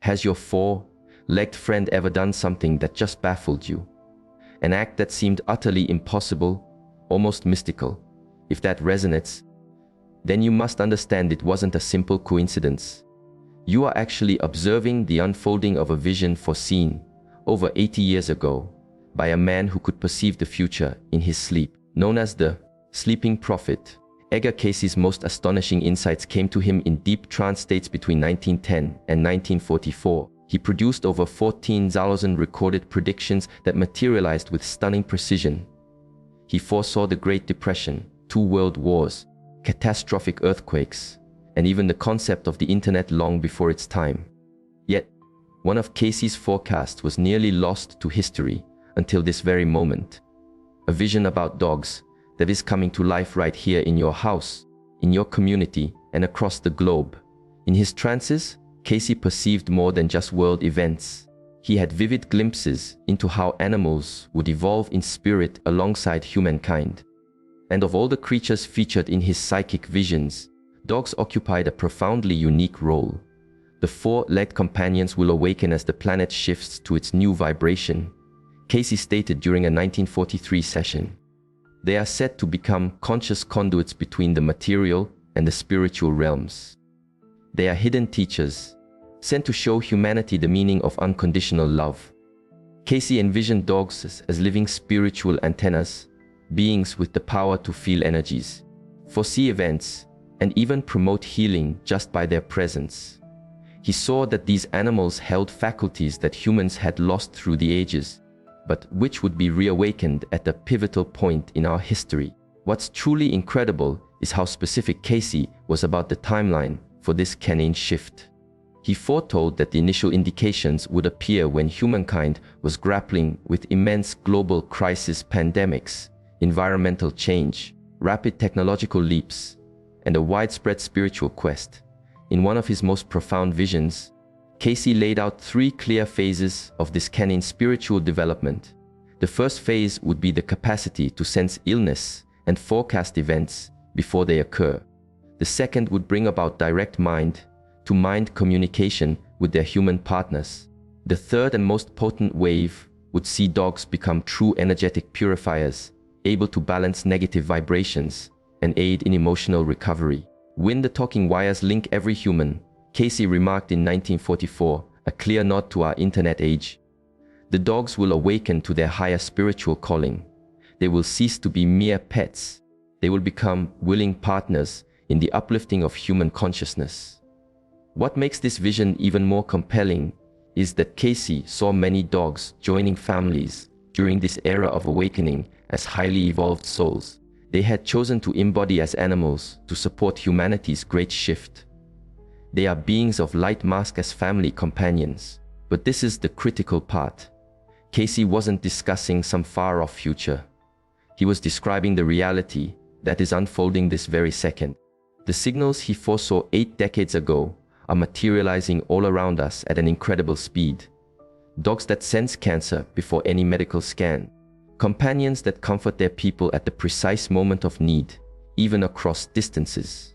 Has your four-legged friend ever done something that just baffled you? An act that seemed utterly impossible, almost mystical? If that resonates, then you must understand it wasn't a simple coincidence. You are actually observing the unfolding of a vision foreseen over 80 years ago by a man who could perceive the future in his sleep. Known as the sleeping prophet, Edgar Cayce's most astonishing insights came to him in deep trance states between 1910 and 1944. He produced over 14,000 recorded predictions that materialized with stunning precision. He foresaw the Great Depression, 2 world wars, catastrophic earthquakes, and even the concept of the internet long before its time. Yet, one of Cayce's forecasts was nearly lost to history until this very moment. A vision about dogs that is coming to life right here in your house, in your community, and across the globe. In his trances, Cayce perceived more than just world events. He had vivid glimpses into how animals would evolve in spirit alongside humankind. And of all the creatures featured in his psychic visions, dogs occupied a profoundly unique role. The four-legged companions will awaken as the planet shifts to its new vibration, Cayce stated during a 1943 session. They are said to become conscious conduits between the material and the spiritual realms. They are hidden teachers, sent to show humanity the meaning of unconditional love. Cayce envisioned dogs as living spiritual antennas, beings with the power to feel energies, foresee events, and even promote healing just by their presence. He saw that these animals held faculties that humans had lost through the ages, but which would be reawakened at a pivotal point in our history. What's truly incredible is how specific Cayce was about the timeline for this canine shift. He foretold that the initial indications would appear when humankind was grappling with immense global crisis, pandemics, environmental change, rapid technological leaps, and a widespread spiritual quest. In one of his most profound visions, Cayce laid out 3 clear phases of this canine spiritual development. The first phase would be the capacity to sense illness and forecast events before they occur. The second would bring about direct mind-to-mind communication with their human partners. The third and most potent wave would see dogs become true energetic purifiers, able to balance negative vibrations and aid in emotional recovery. When the talking wires link every human, Cayce remarked in 1944, a clear nod to our internet age. The dogs will awaken to their higher spiritual calling. They will cease to be mere pets. They will become willing partners in the uplifting of human consciousness. What makes this vision even more compelling is that Cayce saw many dogs joining families during this era of awakening as highly evolved souls. They had chosen to embody as animals to support humanity's great shift. They are beings of light masked as family companions. But this is the critical part. Cayce wasn't discussing some far-off future. He was describing the reality that is unfolding this very second. The signals he foresaw 8 decades ago are materializing all around us at an incredible speed. Dogs that sense cancer before any medical scan. Companions that comfort their people at the precise moment of need, even across distances.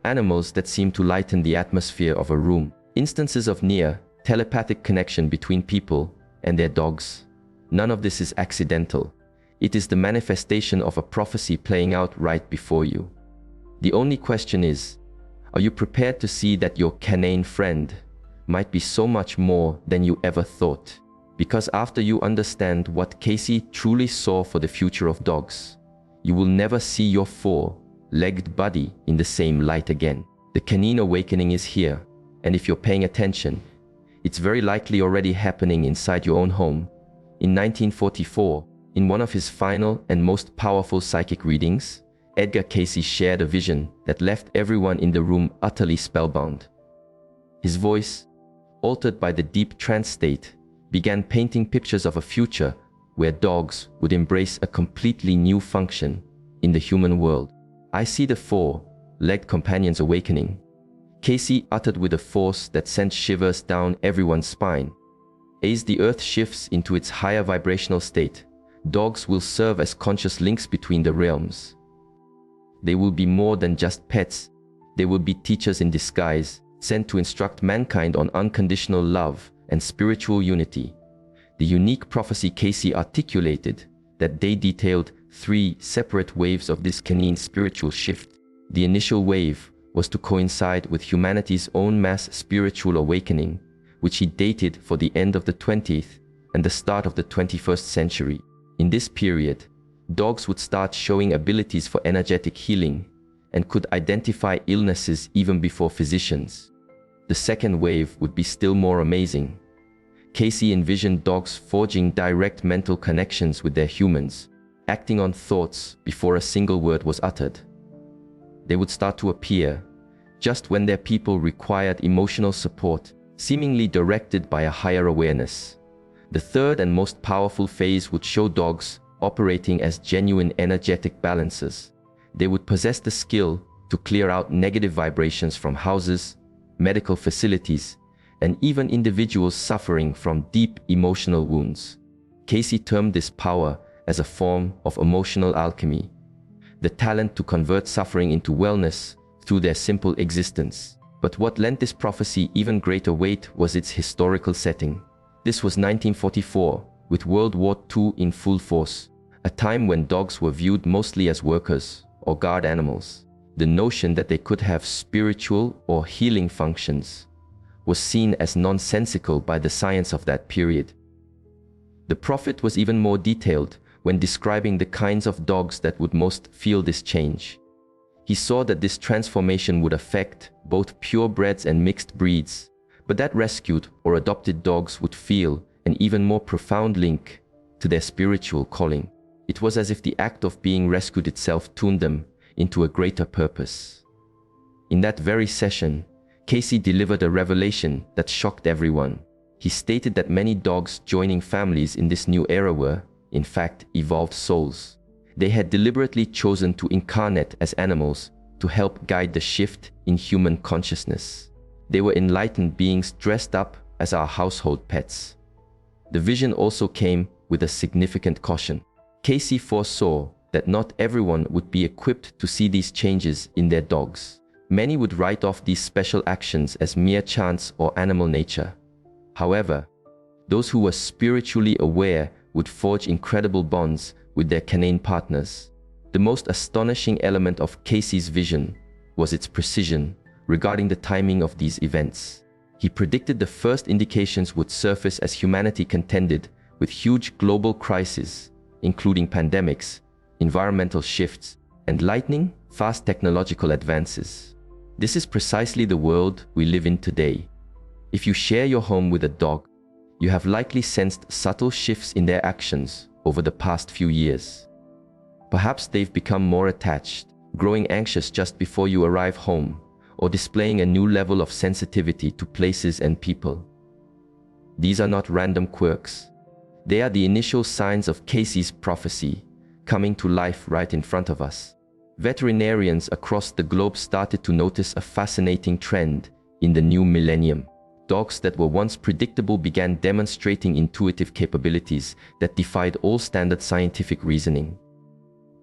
Animals that seem to lighten the atmosphere of a room. Instances of near, telepathic connection between people and their dogs. None of this is accidental. It is the manifestation of a prophecy playing out right before you. The only question is, are you prepared to see that your canine friend might be so much more than you ever thought? Because after you understand what Cayce truly saw for the future of dogs, you will never see your four-legged buddy in the same light again. The canine awakening is here, and if you're paying attention, it's very likely already happening inside your own home. In 1944, in one of his final and most powerful psychic readings, Edgar Cayce shared a vision that left everyone in the room utterly spellbound. His voice, altered by the deep trance state, began painting pictures of a future where dogs would embrace a completely new function in the human world. "I see the four-legged companions awakening," Cayce uttered with a force that sent shivers down everyone's spine. As the earth shifts into its higher vibrational state, dogs will serve as conscious links between the realms. They will be more than just pets. They will be teachers in disguise, sent to instruct mankind on unconditional love and spiritual unity. The unique prophecy Casey articulated that day detailed 3 separate waves of this canine spiritual shift. The initial wave was to coincide with humanity's own mass spiritual awakening, which he dated for the end of the 20th and the start of the 21st century. In this period, dogs would start showing abilities for energetic healing and could identify illnesses even before physicians. The second wave would be still more amazing. Casey envisioned dogs forging direct mental connections with their humans, acting on thoughts before a single word was uttered. They would start to appear just when their people required emotional support, seemingly directed by a higher awareness. The third and most powerful phase would show dogs operating as genuine energetic balancers. They would possess the skill to clear out negative vibrations from houses, medical facilities, and even individuals suffering from deep emotional wounds. Casey termed this power as a form of emotional alchemy, the talent to convert suffering into wellness through their simple existence. But what lent this prophecy even greater weight was its historical setting. This was 1944, with World War II in full force, a time when dogs were viewed mostly as workers or guard animals. The notion that they could have spiritual or healing functions was seen as nonsensical by the science of that period. The prophet was even more detailed when describing the kinds of dogs that would most feel this change. He saw that this transformation would affect both purebreds and mixed breeds, but that rescued or adopted dogs would feel an even more profound link to their spiritual calling. It was as if the act of being rescued itself tuned them into a greater purpose. In that very session, Casey delivered a revelation that shocked everyone. He stated that many dogs joining families in this new era were, in fact, evolved souls. They had deliberately chosen to incarnate as animals to help guide the shift in human consciousness. They were enlightened beings dressed up as our household pets. The vision also came with a significant caution. Casey foresaw that not everyone would be equipped to see these changes in their dogs. Many would write off these special actions as mere chance or animal nature. However, those who were spiritually aware would forge incredible bonds with their canine partners. The most astonishing element of Casey's vision was its precision regarding the timing of these events. He predicted the first indications would surface as humanity contended with huge global crises, including pandemics, environmental shifts, and lightning-fast technological advances. This is precisely the world we live in today. If you share your home with a dog, you have likely sensed subtle shifts in their actions over the past few years. Perhaps they've become more attached, growing anxious just before you arrive home, or displaying a new level of sensitivity to places and people. These are not random quirks. They are the initial signs of Casey's prophecy coming to life right in front of us. Veterinarians across the globe started to notice a fascinating trend in the new millennium. Dogs that were once predictable began demonstrating intuitive capabilities that defied all standard scientific reasoning.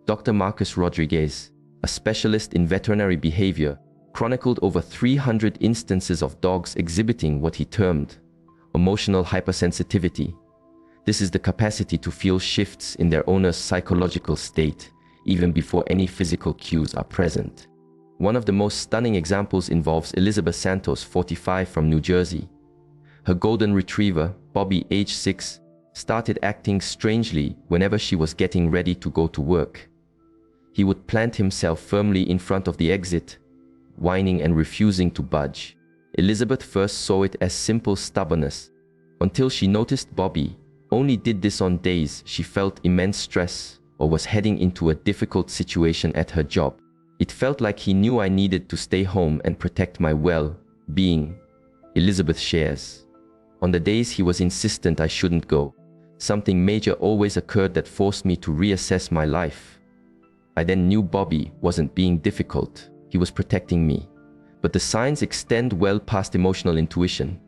Dr. Marcus Rodriguez, a specialist in veterinary behavior, chronicled over 300 instances of dogs exhibiting what he termed emotional hypersensitivity. This is the capacity to feel shifts in their owner's psychological state, even before any physical cues are present. One of the most stunning examples involves Elizabeth Santos, 45, from New Jersey. Her golden retriever, Bobby, age 6, started acting strangely whenever she was getting ready to go to work. He would plant himself firmly in front of the exit, whining and refusing to budge. Elizabeth first saw it as simple stubbornness, until she noticed Bobby only did this on days she felt immense stress or was heading into a difficult situation at her job. It felt like he knew I needed to stay home and protect my well-being, Elizabeth shares. On the days he was insistent I shouldn't go, something major always occurred that forced me to reassess my life. I then knew Bobby wasn't being difficult, he was protecting me. But the signs extend well past emotional intuition.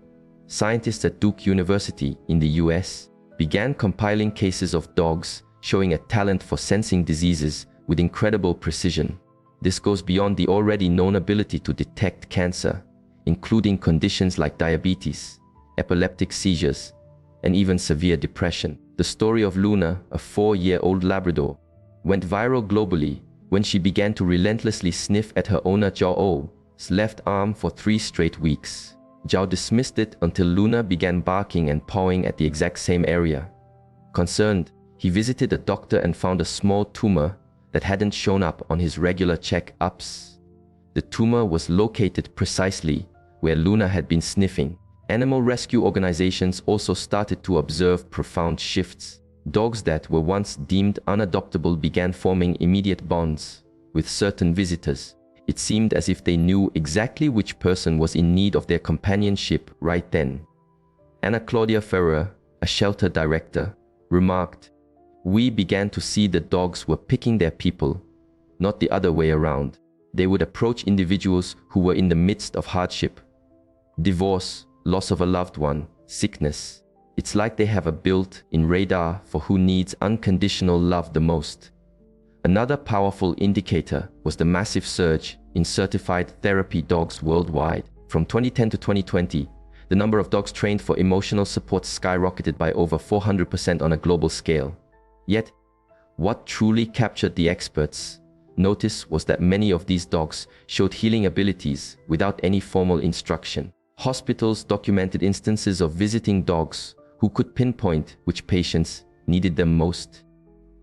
Scientists at Duke University in the US began compiling cases of dogs showing a talent for sensing diseases with incredible precision. This goes beyond the already known ability to detect cancer, including conditions like diabetes, epileptic seizures, and even severe depression. The story of Luna, a 4-year-old Labrador, went viral globally when she began to relentlessly sniff at her owner Zhao's left arm for 3 straight weeks. Zhao dismissed it until Luna began barking and pawing at the exact same area. Concerned, he visited a doctor and found a small tumor that hadn't shown up on his regular check-ups. The tumor was located precisely where Luna had been sniffing. Animal rescue organizations also started to observe profound shifts. Dogs that were once deemed unadoptable began forming immediate bonds with certain visitors. It seemed as if they knew exactly which person was in need of their companionship right then. Anna Claudia Ferrer, a shelter director, remarked, "We began to see that dogs were picking their people, not the other way around. They would approach individuals who were in the midst of hardship, divorce, loss of a loved one, sickness. It's like they have a built-in radar for who needs unconditional love the most." Another powerful indicator was the massive surge in certified therapy dogs worldwide. From 2010 to 2020, the number of dogs trained for emotional support skyrocketed by over 400% on a global scale. Yet, what truly captured the experts' notice was that many of these dogs showed healing abilities without any formal instruction. Hospitals documented instances of visiting dogs who could pinpoint which patients needed them most.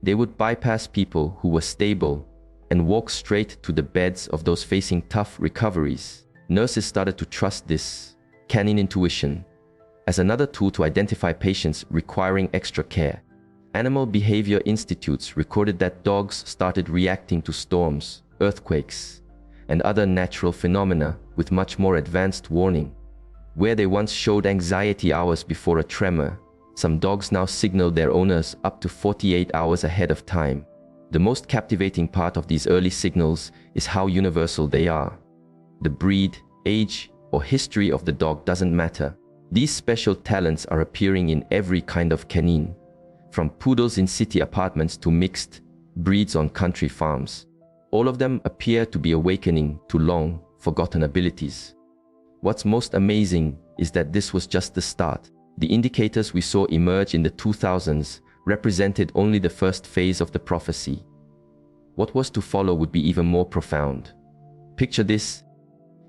They would bypass people who were stable and walk straight to the beds of those facing tough recoveries. Nurses started to trust this canine intuition as another tool to identify patients requiring extra care. Animal behavior institutes recorded that dogs started reacting to storms, earthquakes, and other natural phenomena with much more advanced warning. Where they once showed anxiety hours before a tremor, some dogs now signal their owners up to 48 hours ahead of time. The most captivating part of these early signals is how universal they are. The breed, age, or history of the dog doesn't matter. These special talents are appearing in every kind of canine, from poodles in city apartments to mixed breeds on country farms. All of them appear to be awakening to long-forgotten abilities. What's most amazing is that this was just the start. The indicators we saw emerge in the 2000s represented only the first phase of the prophecy. What was to follow would be even more profound. Picture this: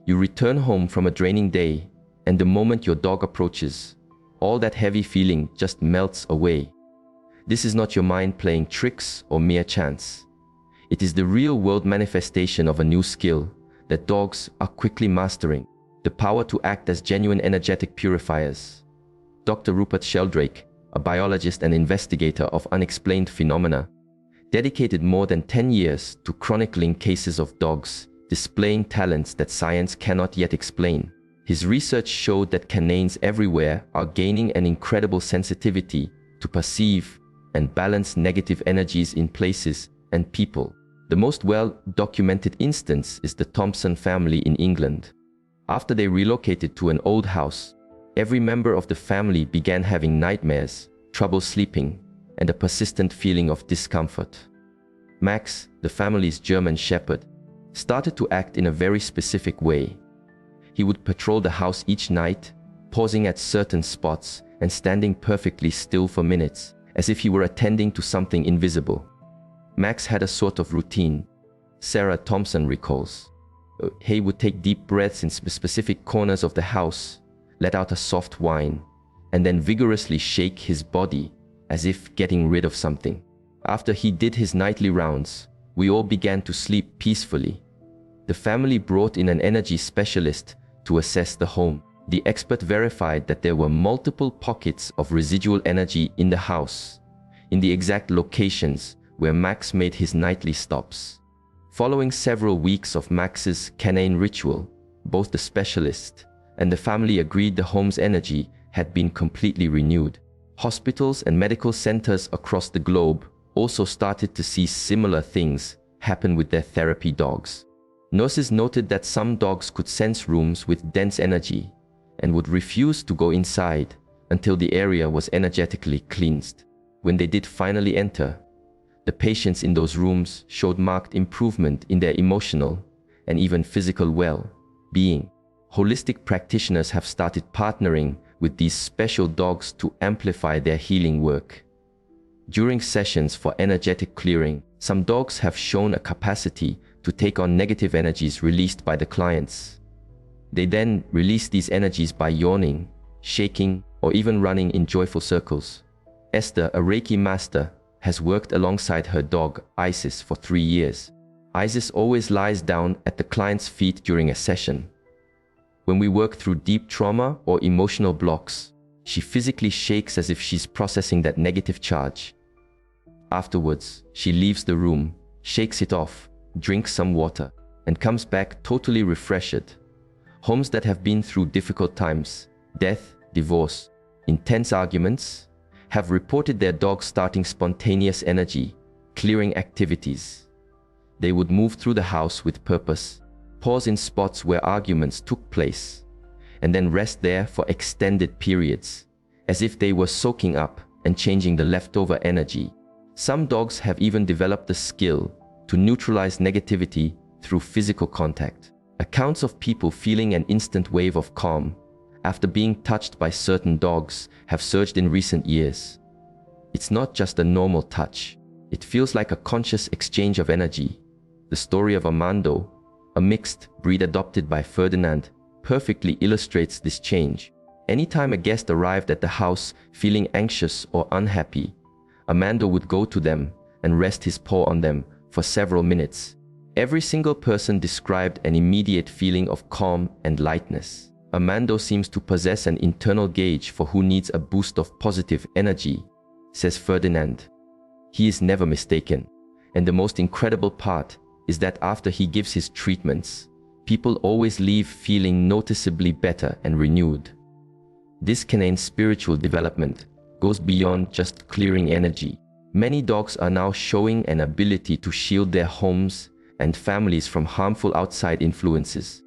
you return home from a draining day, and the moment your dog approaches, all that heavy feeling just melts away. This is not your mind playing tricks or mere chance. It is the real-world manifestation of a new skill that dogs are quickly mastering: the power to act as genuine energetic purifiers. Dr. Rupert Sheldrake, a biologist and investigator of unexplained phenomena, dedicated more than 10 years to chronicling cases of dogs displaying talents that science cannot yet explain. His research showed that canines everywhere are gaining an incredible sensitivity to perceive and balance negative energies in places and people. The most well-documented instance is the Thompson family in England. After they relocated to an old house, every member of the family began having nightmares, trouble sleeping, and a persistent feeling of discomfort. Max, the family's German shepherd, started to act in a very specific way. He would patrol the house each night, pausing at certain spots and standing perfectly still for minutes, as if he were attending to something invisible. Max had a sort of routine, Sarah Thompson recalls. He would take deep breaths in specific corners of the house, let out a soft whine, and then vigorously shake his body as if getting rid of something. After he did his nightly rounds, we all began to sleep peacefully. The family brought in an energy specialist to assess the home. The expert verified that there were multiple pockets of residual energy in the house, in the exact locations where Max made his nightly stops. Following several weeks of Max's canine ritual, both the specialist and the family agreed the home's energy had been completely renewed. Hospitals and medical centers across the globe also started to see similar things happen with their therapy dogs. Nurses noted that some dogs could sense rooms with dense energy and would refuse to go inside until the area was energetically cleansed. When they did finally enter, the patients in those rooms showed marked improvement in their emotional and even physical well-being. holistic practitioners have started partnering with these special dogs to amplify their healing work. During sessions for energetic clearing, some dogs have shown a capacity to take on negative energies released by the clients. They then release these energies by yawning, shaking, or even running in joyful circles. Esther, a Reiki master, has worked alongside her dog, Isis, for 3 years. Isis always lies down at the client's feet during a session. When we work through deep trauma or emotional blocks, she physically shakes as if she's processing that negative charge. Afterwards, she leaves the room, shakes it off, drinks some water, and comes back totally refreshed. Homes that have been through difficult times, death, divorce, intense arguments, have reported their dogs starting spontaneous energy, clearing activities. They would move through the house with purpose, pause in spots where arguments took place, and then rest there for extended periods, as if they were soaking up and changing the leftover energy. Some dogs have even developed the skill to neutralize negativity through physical contact. Accounts of people feeling an instant wave of calm after being touched by certain dogs have surged in recent years. It's not just a normal touch. It feels like a conscious exchange of energy. The story of Armando, a mixed breed adopted by Ferdinand, perfectly illustrates this change. Anytime a guest arrived at the house feeling anxious or unhappy, Armando would go to them and rest his paw on them for several minutes. Every single person described an immediate feeling of calm and lightness. Armando seems to possess an internal gauge for who needs a boost of positive energy, says Ferdinand. He is never mistaken. And the most incredible part is that after he gives his treatments, people always leave feeling noticeably better and renewed. This canine's spiritual development goes beyond just clearing energy. Many dogs are now showing an ability to shield their homes and families from harmful outside influences.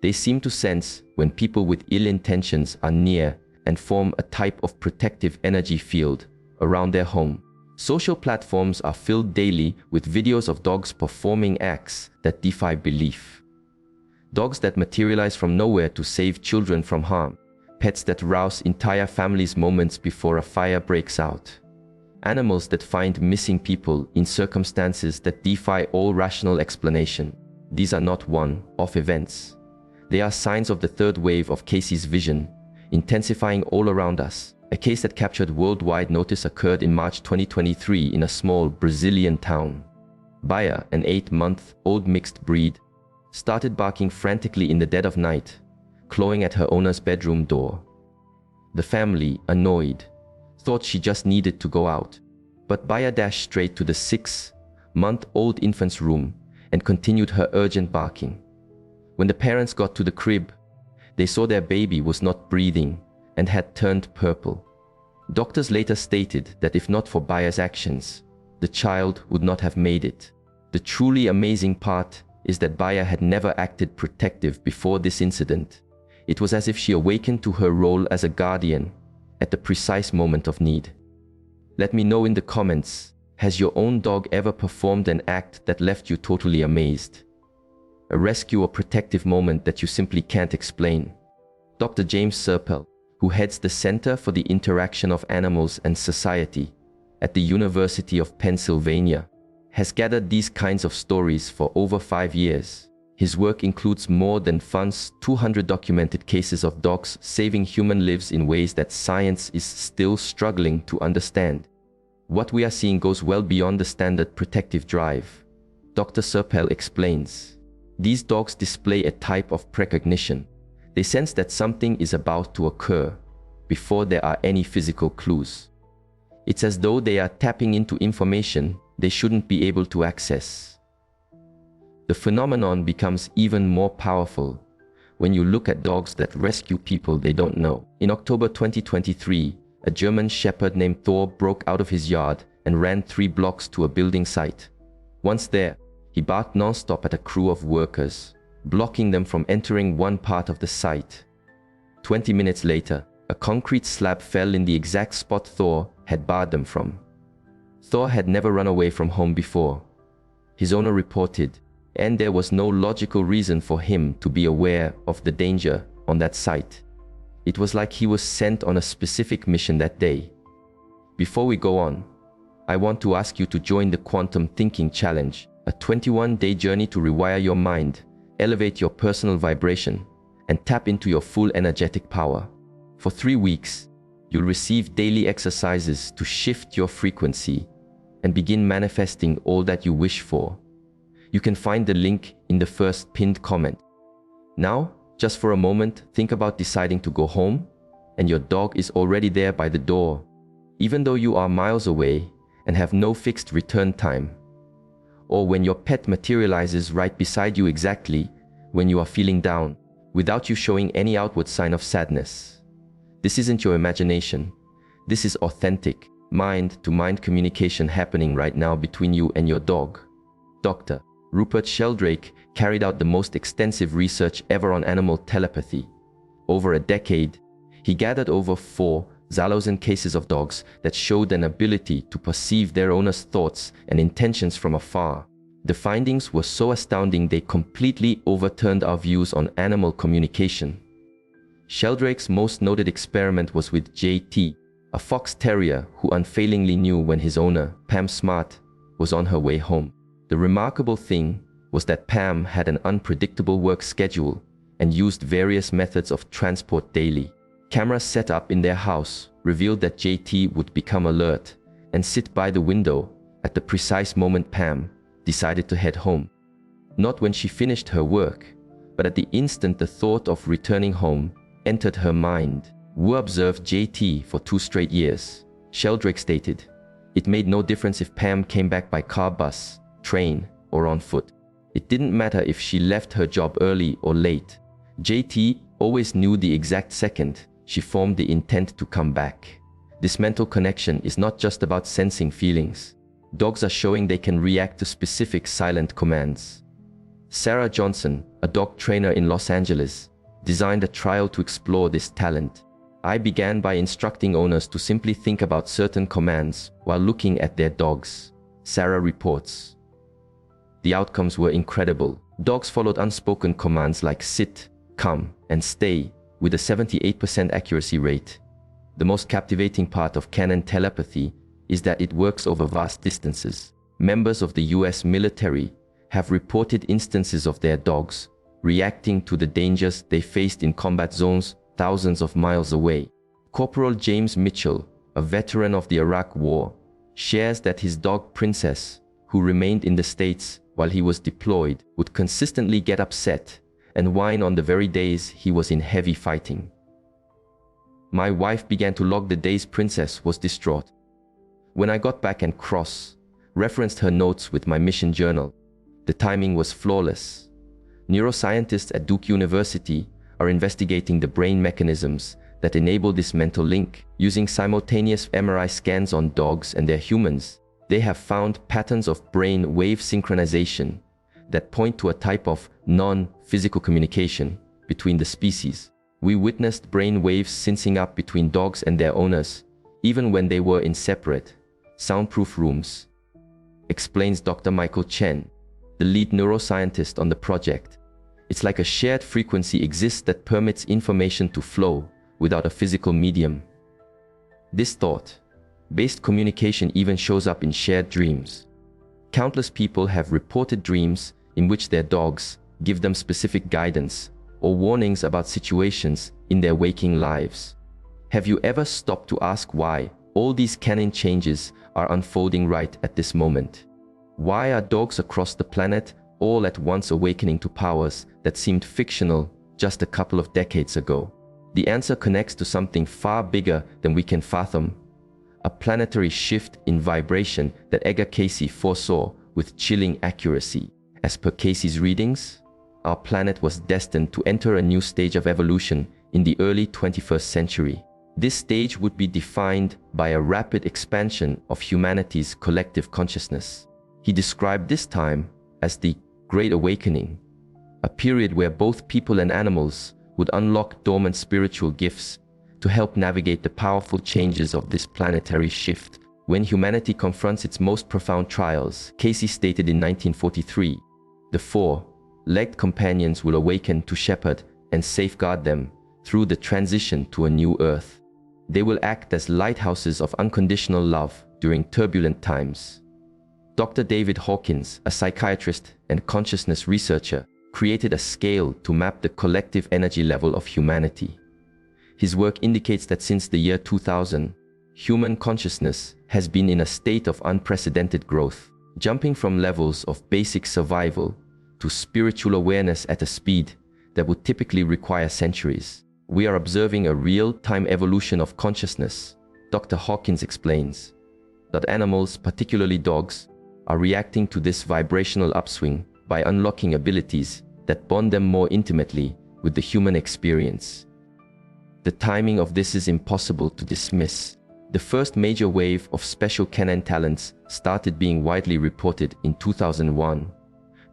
They seem to sense when people with ill intentions are near and form a type of protective energy field around their home. Social platforms are filled daily with videos of dogs performing acts that defy belief. Dogs that materialize from nowhere to save children from harm. Pets that rouse entire families moments before a fire breaks out. Animals that find missing people in circumstances that defy all rational explanation. These are not one-off events. They are signs of the third wave of Casey's vision, intensifying all around us. A case that captured worldwide notice occurred in March 2023 in a small Brazilian town. Baya, an 8-month-old mixed breed, started barking frantically in the dead of night, clawing at her owner's bedroom door. The family, annoyed, thought she just needed to go out, but Baya dashed straight to the 6-month-old infant's room and continued her urgent barking. When the parents got to the crib, they saw their baby was not breathing and had turned purple. Doctors later stated that if not for Baya's actions, the child would not have made it. The truly amazing part is that Baya had never acted protective before this incident. It was as if she awakened to her role as a guardian at the precise moment of need. Let me know in the comments, has your own dog ever performed an act that left you totally amazed? A rescue or protective moment that you simply can't explain? Dr. James Serpell, who heads the Center for the Interaction of Animals and Society at the University of Pennsylvania, has gathered these kinds of stories for over 5 years. His work includes more than 200 documented cases of dogs saving human lives in ways that science is still struggling to understand. What we are seeing goes well beyond the standard protective drive. Dr. Serpell explains. These dogs display a type of precognition. They sense that something is about to occur before there are any physical clues. It's as though they are tapping into information they shouldn't be able to access. The phenomenon becomes even more powerful when you look at dogs that rescue people they don't know. In October 2023, a German shepherd named Thor broke out of his yard and ran 3 blocks to a building site. Once there, he barked non-stop at a crew of workers, blocking them from entering one part of the site. 20 minutes later, a concrete slab fell in the exact spot Thor had barred them from. Thor had never run away from home before. His owner reported, and there was no logical reason for him to be aware of the danger on that site. It was like he was sent on a specific mission that day. Before we go on, I want to ask you to join the Quantum Thinking Challenge, a 21-day journey to rewire your mind, elevate your personal vibration, and tap into your full energetic power. For 3 weeks, you'll receive daily exercises to shift your frequency and begin manifesting all that you wish for. You can find the link in the first pinned comment. Now, just for a moment, think about deciding to go home, and your dog is already there by the door, even though you are miles away and have no fixed return time. Or when your pet materializes right beside you exactly when you are feeling down, without you showing any outward sign of sadness. This isn't your imagination. This is authentic, mind-to-mind communication happening right now between you and your dog. Dr. Rupert Sheldrake carried out the most extensive research ever on animal telepathy. Over a decade, he gathered over 4,000 cases of dogs that showed an ability to perceive their owner's thoughts and intentions from afar. The findings were so astounding they completely overturned our views on animal communication. Sheldrake's most noted experiment was with JT, a fox terrier who unfailingly knew when his owner, Pam Smart, was on her way home. The remarkable thing was that Pam had an unpredictable work schedule and used various methods of transport daily. Cameras set up in their house revealed that JT would become alert and sit by the window at the precise moment Pam decided to head home. Not when she finished her work, but at the instant the thought of returning home entered her mind. Wu observed JT for 2 straight years. Sheldrake stated, "It made no difference if Pam came back by car, bus, train, or on foot. It didn't matter if she left her job early or late. JT always knew the exact second she formed the intent to come back." This mental connection is not just about sensing feelings. Dogs are showing they can react to specific silent commands. Sarah Johnson, a dog trainer in Los Angeles, designed a trial to explore this talent. "I began by instructing owners to simply think about certain commands while looking at their dogs," Sarah reports. The outcomes were incredible. Dogs followed unspoken commands like sit, come, and stay with a 78% accuracy rate. The most captivating part of canine telepathy is that it works over vast distances. Members of the US military have reported instances of their dogs reacting to the dangers they faced in combat zones thousands of miles away. Corporal James Mitchell, a veteran of the Iraq War, shares that his dog Princess, who remained in the States while he was deployed, would consistently get upset and whine on the very days he was in heavy fighting. "My wife began to log the days Princess was distraught. When I got back and cross-referenced her notes with my mission journal, the timing was flawless." Neuroscientists at Duke University are investigating the brain mechanisms that enable this mental link. Using simultaneous MRI scans on dogs and their humans, they have found patterns of brain wave synchronization that point to a type of non-physical communication between the species. "We witnessed brain waves syncing up between dogs and their owners, even when they were in separate, soundproof rooms," explains Dr. Michael Chen, the lead neuroscientist on the project. "It's like a shared frequency exists that permits information to flow without a physical medium." This thought-based communication even shows up in shared dreams. Countless people have reported dreams in which their dogs give them specific guidance or warnings about situations in their waking lives. Have you ever stopped to ask why all these canine changes are unfolding right at this moment? Why are dogs across the planet all at once awakening to powers that seemed fictional just a couple of decades ago? The answer connects to something far bigger than we can fathom. A planetary shift in vibration that Edgar Cayce foresaw with chilling accuracy. As per Cayce's readings, our planet was destined to enter a new stage of evolution in the early 21st century. This stage would be defined by a rapid expansion of humanity's collective consciousness. He described this time as the Great Awakening, a period where both people and animals would unlock dormant spiritual gifts to help navigate the powerful changes of this planetary shift. When humanity confronts its most profound trials, Cayce stated in 1943, The four-legged companions will awaken to shepherd and safeguard them through the transition to a new earth. They will act as lighthouses of unconditional love during turbulent times. Dr. David Hawkins, a psychiatrist and consciousness researcher, created a scale to map the collective energy level of humanity. His work indicates that since the year 2000, human consciousness has been in a state of unprecedented growth, jumping from levels of basic survival to spiritual awareness at a speed that would typically require centuries. We are observing a real-time evolution of consciousness, Dr. Hawkins explains, that animals, particularly dogs, are reacting to this vibrational upswing by unlocking abilities that bond them more intimately with the human experience. The timing of this is impossible to dismiss. The first major wave of special canine talents started being widely reported in 2001,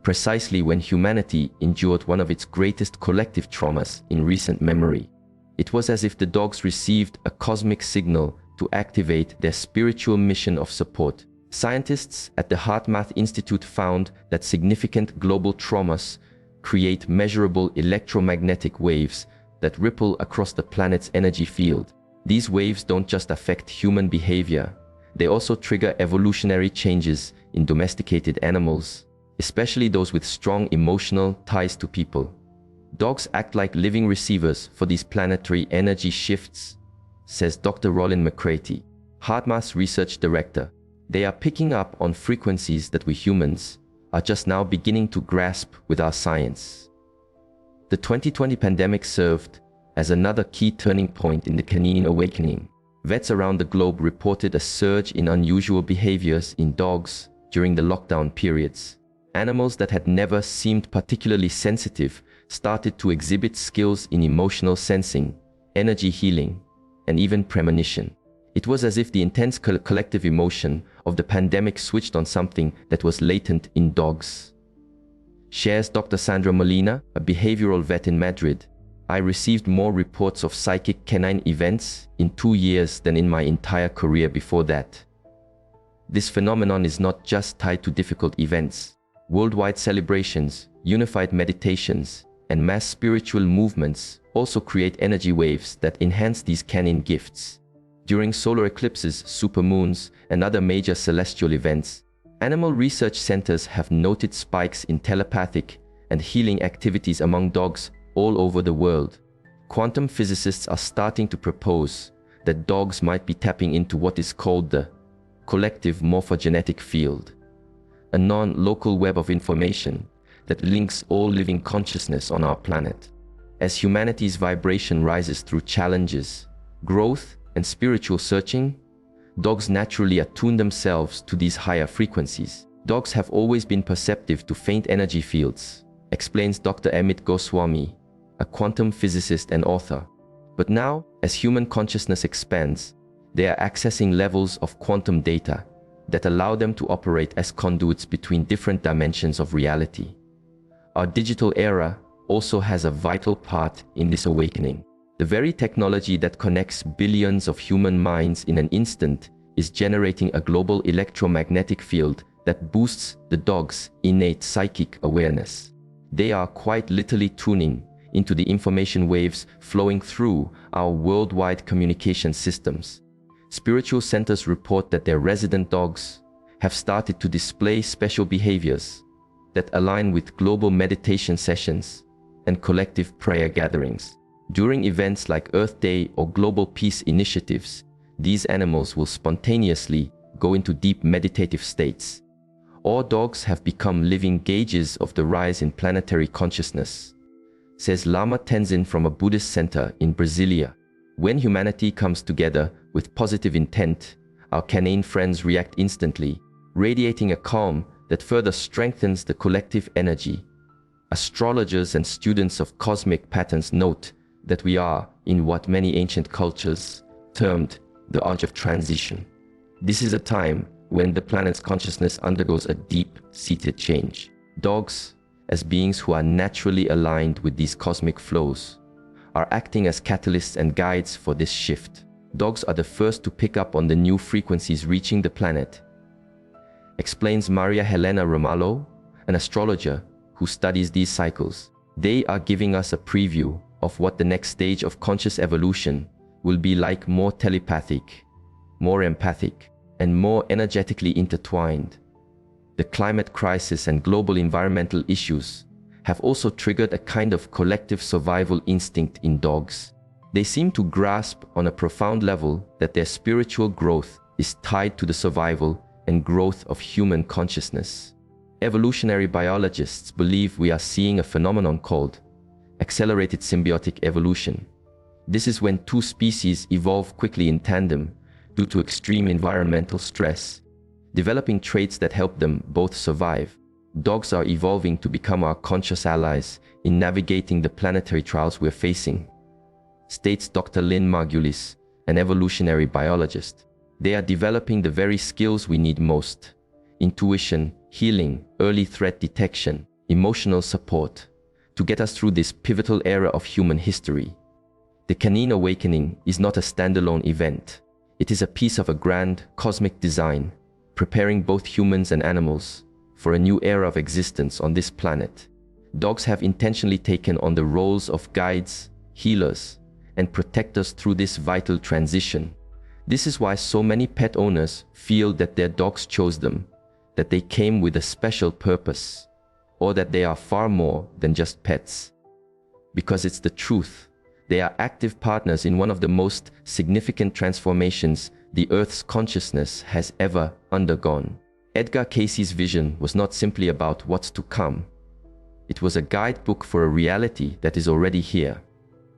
precisely when humanity endured one of its greatest collective traumas in recent memory. It was as if the dogs received a cosmic signal to activate their spiritual mission of support. Scientists at the HeartMath Institute found that significant global traumas create measurable electromagnetic waves that ripple across the planet's energy field. These waves don't just affect human behavior, they also trigger evolutionary changes in domesticated animals, especially those with strong emotional ties to people. Dogs act like living receivers for these planetary energy shifts, says Dr. Rollin McCraty, HeartMath's research director. They are picking up on frequencies that we humans are just now beginning to grasp with our science. The 2020 pandemic served as another key turning point in the canine awakening. Vets around the globe reported a surge in unusual behaviors in dogs during the lockdown periods. Animals that had never seemed particularly sensitive started to exhibit skills in emotional sensing, energy healing, and even premonition. It was as if the intense collective emotion of the pandemic switched on something that was latent in dogs. Shares Dr. Sandra Molina, a behavioral vet in Madrid. I received more reports of psychic canine events in 2 years than in my entire career before that. This phenomenon is not just tied to difficult events. Worldwide celebrations, unified meditations, and mass spiritual movements also create energy waves that enhance these canine gifts. During solar eclipses, supermoons, and other major celestial events, animal research centers have noted spikes in telepathic and healing activities among dogs all over the world. Quantum physicists are starting to propose that dogs might be tapping into what is called the collective morphogenetic field, a non-local web of information that links all living consciousness on our planet. As humanity's vibration rises through challenges, growth, and spiritual searching, dogs naturally attune themselves to these higher frequencies. Dogs have always been perceptive to faint energy fields, explains Dr. Amit Goswami, a quantum physicist and author. But now, as human consciousness expands, they are accessing levels of quantum data that allow them to operate as conduits between different dimensions of reality. Our digital era also has a vital part in this awakening. The very technology that connects billions of human minds in an instant is generating a global electromagnetic field that boosts the dog's innate psychic awareness. They are quite literally tuning into the information waves flowing through our worldwide communication systems. Spiritual centers report that their resident dogs have started to display special behaviors that align with global meditation sessions and collective prayer gatherings. During events like Earth Day or global peace initiatives, these animals will spontaneously go into deep meditative states. All dogs have become living gauges of the rise in planetary consciousness, says Lama Tenzin from a Buddhist center in Brasilia. When humanity comes together with positive intent, our canine friends react instantly, radiating a calm that further strengthens the collective energy. Astrologers and students of cosmic patterns note that we are in what many ancient cultures termed the age of transition. This is a time when the planet's consciousness undergoes a deep-seated change. Dogs, as beings who are naturally aligned with these cosmic flows, are acting as catalysts and guides for this shift. Dogs are the first to pick up on the new frequencies reaching the planet, explains Maria Helena Romalo, an astrologer who studies these cycles. They are giving us a preview of what the next stage of conscious evolution will be like: more telepathic, more empathic, and more energetically intertwined. The climate crisis and global environmental issues have also triggered a kind of collective survival instinct in dogs. They seem to grasp on a profound level that their spiritual growth is tied to the survival and growth of human consciousness. Evolutionary biologists believe we are seeing a phenomenon called accelerated symbiotic evolution. This is when two species evolve quickly in tandem due to extreme environmental stress, developing traits that help them both survive. Dogs are evolving to become our conscious allies in navigating the planetary trials we're facing, states Dr. Lynn Margulis, an evolutionary biologist. They are developing the very skills we need most: intuition, healing, early threat detection, emotional support, to get us through this pivotal era of human history. The canine awakening is not a standalone event. It is a piece of a grand, cosmic design, preparing both humans and animals for a new era of existence on this planet. Dogs have intentionally taken on the roles of guides, healers, and protectors through this vital transition. This is why so many pet owners feel that their dogs chose them, that they came with a special purpose, or that they are far more than just pets. Because it's the truth. They are active partners in one of the most significant transformations the Earth's consciousness has ever undergone. Edgar Cayce's vision was not simply about what's to come. It was a guidebook for a reality that is already here.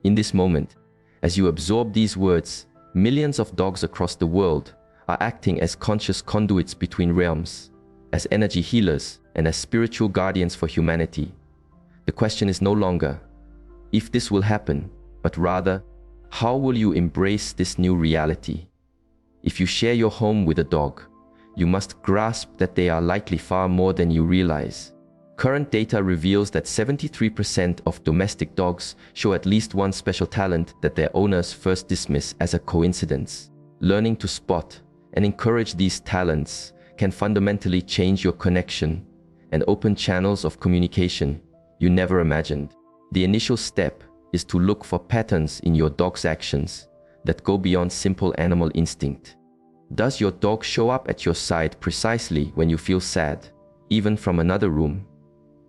In this moment, as you absorb these words, millions of dogs across the world are acting as conscious conduits between realms, as energy healers and as spiritual guardians for humanity. The question is no longer if this will happen, but rather, how will you embrace this new reality? If you share your home with a dog, you must grasp that they are likely far more than you realize. Current data reveals that 73% of domestic dogs show at least one special talent that their owners first dismiss as a coincidence. Learning to spot and encourage these talents can fundamentally change your connection and open channels of communication you never imagined. The initial step is to look for patterns in your dog's actions that go beyond simple animal instinct. Does your dog show up at your side precisely when you feel sad, even from another room?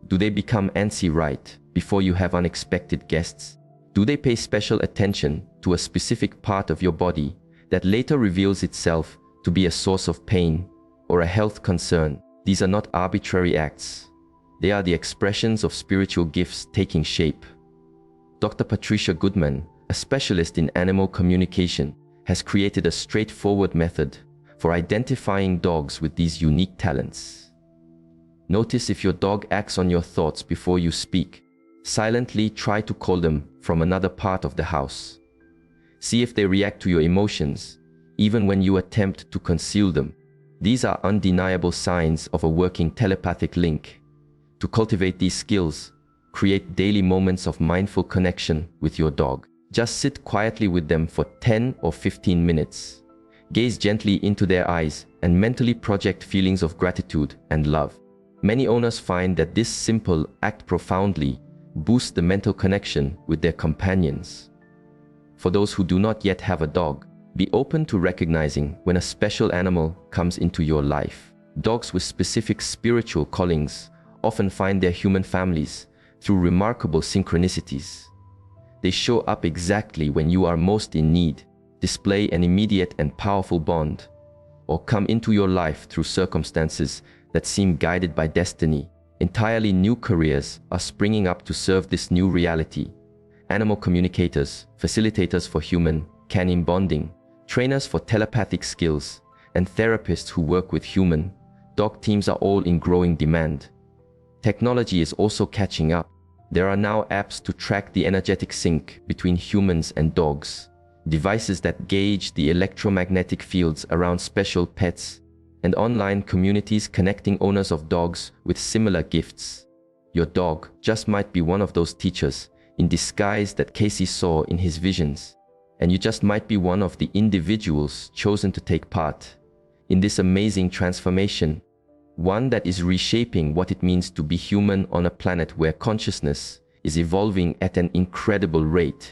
Do they become antsy right before you have unexpected guests? Do they pay special attention to a specific part of your body that later reveals itself to be a source of pain or a health concern? These are not arbitrary acts. They are the expressions of spiritual gifts taking shape. Dr. Patricia Goodman, a specialist in animal communication, has created a straightforward method for identifying dogs with these unique talents. Notice if your dog acts on your thoughts before you speak. Silently try to call them from another part of the house. See if they react to your emotions, even when you attempt to conceal them. These are undeniable signs of a working telepathic link. To cultivate these skills, create daily moments of mindful connection with your dog. Just sit quietly with them for 10 or 15 minutes. Gaze gently into their eyes and mentally project feelings of gratitude and love. Many owners find that this simple act profoundly boosts the mental connection with their companions. For those who do not yet have a dog, be open to recognizing when a special animal comes into your life. Dogs with specific spiritual callings often find their human families through remarkable synchronicities. They show up exactly when you are most in need, display an immediate and powerful bond, or come into your life through circumstances that seem guided by destiny. Entirely new careers are springing up to serve this new reality. Animal communicators, facilitators for human-canine bonding, trainers for telepathic skills, and therapists who work with human-dog teams are all in growing demand. Technology is also catching up. There are now apps to track the energetic sync between humans and dogs, devices that gauge the electromagnetic fields around special pets, and online communities connecting owners of dogs with similar gifts. Your dog just might be one of those teachers in disguise that Cayce saw in his visions, and you just might be one of the individuals chosen to take part in this amazing transformation. one that is reshaping what it means to be human on a planet where consciousness is evolving at an incredible rate.